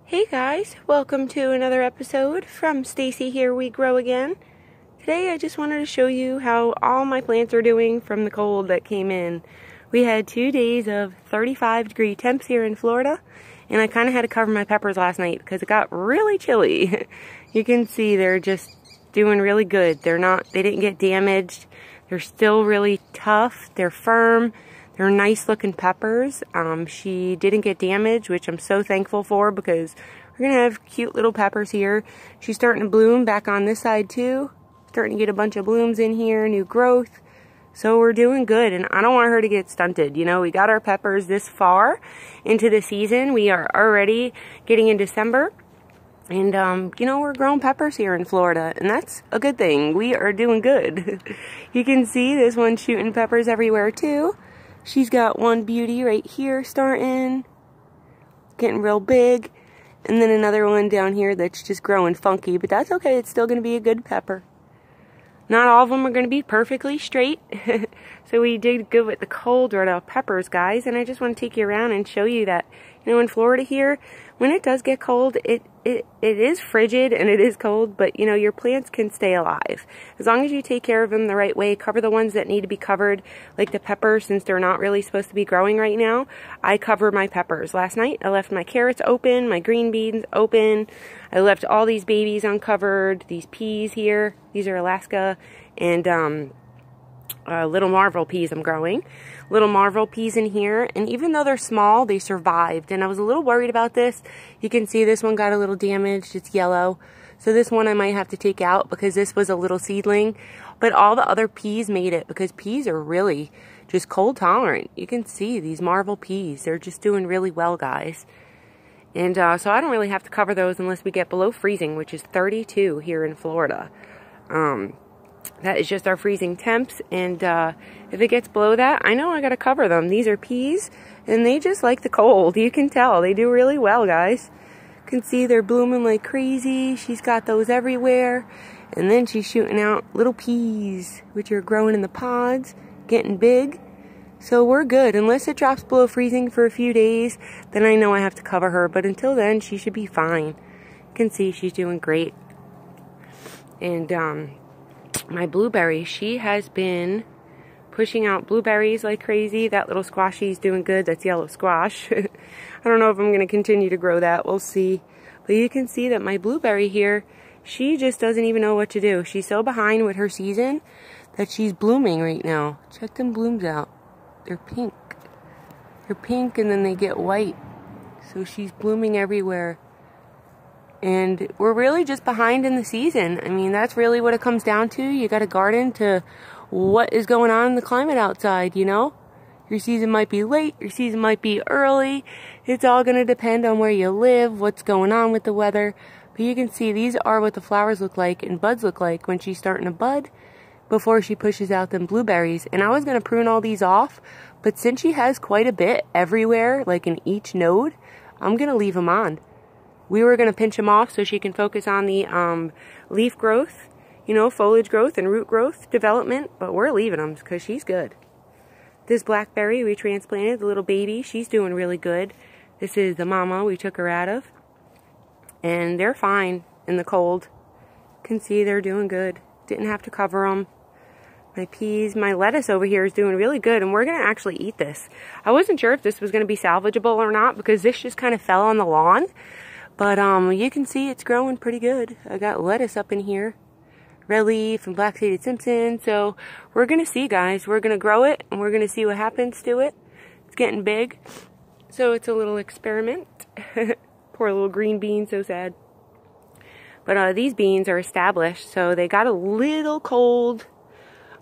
Hey guys, welcome to another episode from Stacy Here We Grow Again. Today I just wanted to show you how all my plants are doing from the cold that came in. We had 2 days of 35-degree temps here in Florida, and I kind of had to cover my peppers last night because it got really chilly. You can see they're just doing really good. They didn't get damaged. They're still really tough. They're firm. They're nice looking peppers. She didn't get damaged, which I'm so thankful for because we're going to have cute little peppers here. She's starting to bloom back on this side too. Starting to get a bunch of blooms in here, new growth. So we're doing good, and I don't want her to get stunted. You know, we got our peppers this far into the season. We are already getting in December. And, you know, we're growing peppers here in Florida, and that's a good thing. We are doing good. You can see this one's shooting peppers everywhere too. She's got one beauty right here starting, getting real big, and then another one down here that's just growing funky, but that's okay. It's still going to be a good pepper. Not all of them are going to be perfectly straight, so we did good with the cold right off peppers, guys, and I just want to take you around and show you that, you know, in Florida here, when it does get cold, it is frigid and it is cold, but, you know, your plants can stay alive. As long as you take care of them the right way, cover the ones that need to be covered, like the peppers, since they're not really supposed to be growing right now. I cover my peppers. Last night, I left my carrots open, my green beans open. I left all these babies uncovered, these peas here. These are Alaska and little Marvel peas I'm growing. Little Marvel peas in here, and even though they're small, they survived, and I was a little worried about this. You can see this one got a little damaged. It's yellow, so this one I might have to take out because this was a little seedling, but all the other peas made it because peas are really just cold tolerant. You can see these Marvel peas, they're just doing really well, guys. And so I don't really have to cover those unless we get below freezing, which is 32 here in Florida. That is just our freezing temps, and if it gets below that, I know I gotta cover them. These are peas, and they just like the cold. You can tell. They do really well, guys. You can see they're blooming like crazy. She's got those everywhere. And then she's shooting out little peas, which are growing in the pods, getting big. So we're good. Unless it drops below freezing for a few days, then I know I have to cover her. But until then, she should be fine. You can see she's doing great. And, my blueberry, she has been pushing out blueberries like crazy. That little squashy's doing good. That's yellow squash. I don't know if I'm going to continue to grow that. We'll see. But you can see that my blueberry here, she just doesn't even know what to do. She's so behind with her season that she's blooming right now. Check them blooms out. They're pink. They're pink and then they get white. So she's blooming everywhere. And we're really just behind in the season. I mean, that's really what it comes down to. You got to garden to what is going on in the climate outside, you know? Your season might be late, your season might be early. It's all going to depend on where you live, what's going on with the weather. But you can see these are what the flowers look like and buds look like when she's starting to bud before she pushes out them blueberries. And I was going to prune all these off, but since she has quite a bit everywhere, like in each node, I'm going to leave them on. We were going to pinch them off so she can focus on the leaf growth, you know, foliage growth and root growth development, but we're leaving them because she's good. This blackberry we transplanted, the little baby, she's doing really good. This is the mama we took her out of, and they're fine in the cold. You can see they're doing good. Didn't have to cover them. My peas, my lettuce over here is doing really good, and we're going to actually eat this. I wasn't sure if this was going to be salvageable or not because this just kind of fell on the lawn. But you can see it's growing pretty good. I got lettuce up in here. Red leaf and black-seeded Simpson. So we're going to see, guys. We're going to grow it and we're going to see what happens to it. It's getting big. So it's a little experiment. Poor little green bean, so sad. But these beans are established. So they got a little cold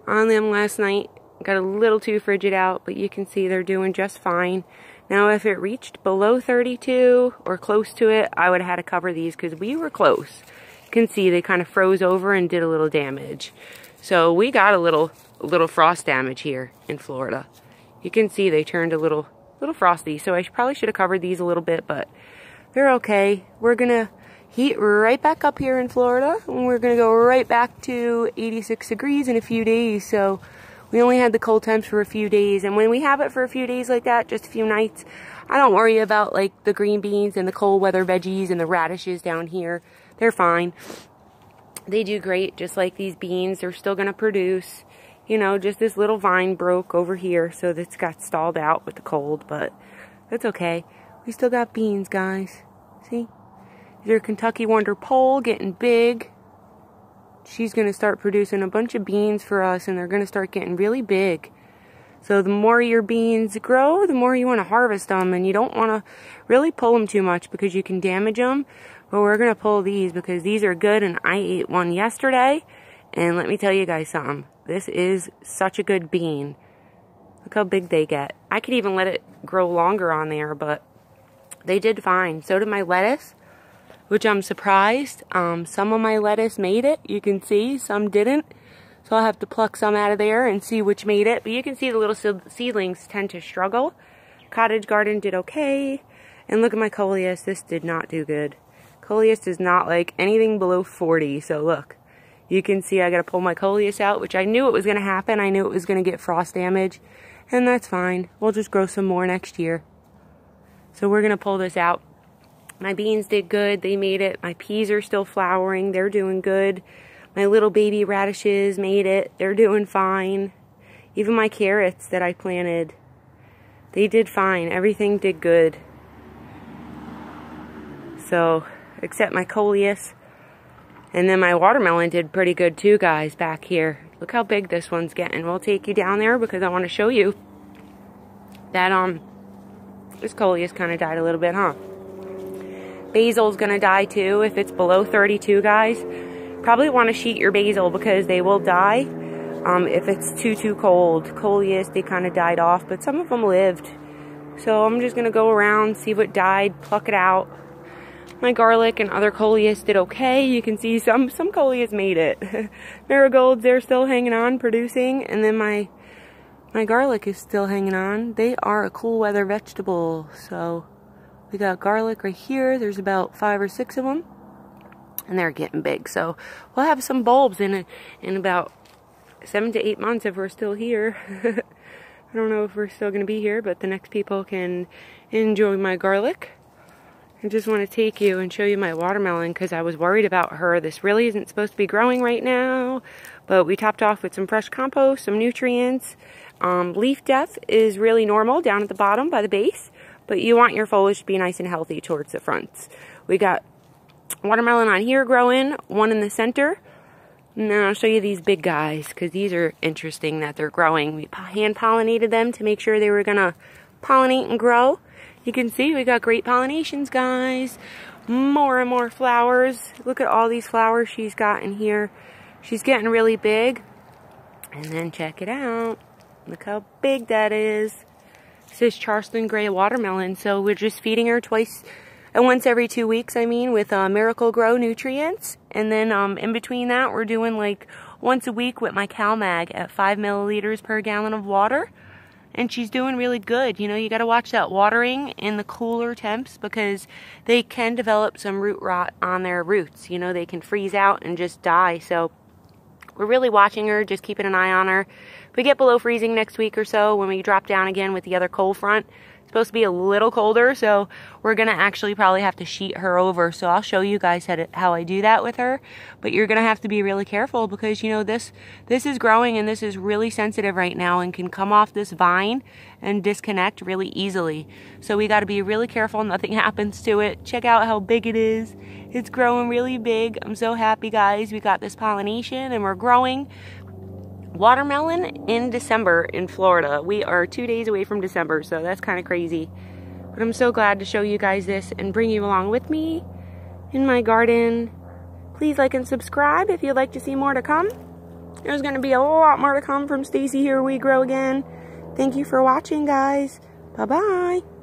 on them last night. Got a little too frigid out, but you can see they're doing just fine. Now, if it reached below 32 or close to it, I would have had to cover these because we were close. You can see they kind of froze over and did a little damage. So we got a little frost damage here in Florida. You can see they turned a little frosty. So I probably should have covered these a little bit, but they're okay. We're going to heat right back up here in Florida, and we're going to go right back to 86 degrees in a few days. So we only had the cold temps for a few days, and when we have it for a few days like that, just a few nights, I don't worry about like the green beans and the cold weather veggies and the radishes down here. They're fine. They do great, just like these beans. They're still going to produce. You know, just this little vine broke over here, so that's got stalled out with the cold, but that's okay. We still got beans, guys. See? There's Kentucky Wonder Pole getting big. She's going to start producing a bunch of beans for us, and they're going to start getting really big. So the more your beans grow, the more you want to harvest them, and you don't want to really pull them too much because you can damage them. But we're going to pull these because these are good, and I ate one yesterday. And let me tell you guys something. This is such a good bean. Look how big they get. I could even let it grow longer on there, but they did fine. So did my lettuce, which I'm surprised. Some of my lettuce made it. You can see some didn't. So I'll have to pluck some out of there and see which made it. But you can see the little seedlings tend to struggle. Cottage garden did okay. And look at my coleus. This did not do good. Coleus does not like anything below 40. So look, you can see I got to pull my coleus out, which I knew it was going to happen. I knew it was going to get frost damage. And that's fine. We'll just grow some more next year. So we're going to pull this out. My beans did good. They made it. My peas are still flowering. They're doing good. My little baby radishes made it. They're doing fine. Even my carrots that I planted, they did fine. Everything did good. So, except my coleus. And then my watermelon did pretty good too, guys, back here. Look how big this one's getting. We'll take you down there because I want to show you that, this coleus kind of died a little bit, huh? Basil's going to die too if it's below 32, guys. Probably want to sheet your basil because they will die if it's too cold. Coleus, they kind of died off, but some of them lived. So I'm just going to go around, see what died, pluck it out. My garlic and other coleus did okay. You can see some coleus made it. Marigolds, they're still hanging on, producing. And then my garlic is still hanging on. They are a cool weather vegetable. So we got garlic right here. There's about 5 or 6 of them. And they're getting big. So we'll have some bulbs in about 7 to 8 months if we're still here. I don't know if we're still going to be here, but the next people can enjoy my garlic. I just want to take you and show you my watermelon because I was worried about her. This really isn't supposed to be growing right now, but we topped off with some fresh compost, some nutrients. Leaf death is really normal down at the bottom by the base, but you want your foliage to be nice and healthy towards the fronts. We got watermelon on here growing, one in the center. And then I'll show you these big guys because these are interesting that they're growing. We hand pollinated them to make sure they were going to pollinate and grow. You can see we got great pollinations, guys. More and more flowers. Look at all these flowers she's got in here. She's getting really big. And then check it out. Look how big that is. This is Charleston Gray watermelon. So we're just feeding her once every 2 weeks, with Miracle Grow nutrients. And then in between that, we're doing like once a week with my CalMag at 5 milliliters per gallon of water. And she's doing really good. You know, you got to watch that watering in the cooler temps because they can develop some root rot on their roots. You know, they can freeze out and just die. So we're really watching her, just keeping an eye on her. If we get below freezing next week or so, when we drop down again with the other cold front, it's supposed to be a little colder, so we're going to actually probably have to sheet her over. So I'll show you guys how I do that with her. But you're going to have to be really careful because, you know, this is growing and this is really sensitive right now and can come off this vine and disconnect really easily. So we got to be really careful nothing happens to it. Check out how big it is. It's growing really big. I'm so happy, guys. We got this pollination and we're growing. Watermelon in December in Florida. We are 2 days away from December, so that's kind of crazy. But I'm so glad to show you guys this and bring you along with me in my garden. Please like and subscribe if you'd like to see more to come. There's going to be a lot more to come from Stacy Here We Grow Again. Thank you for watching, guys. Bye-bye.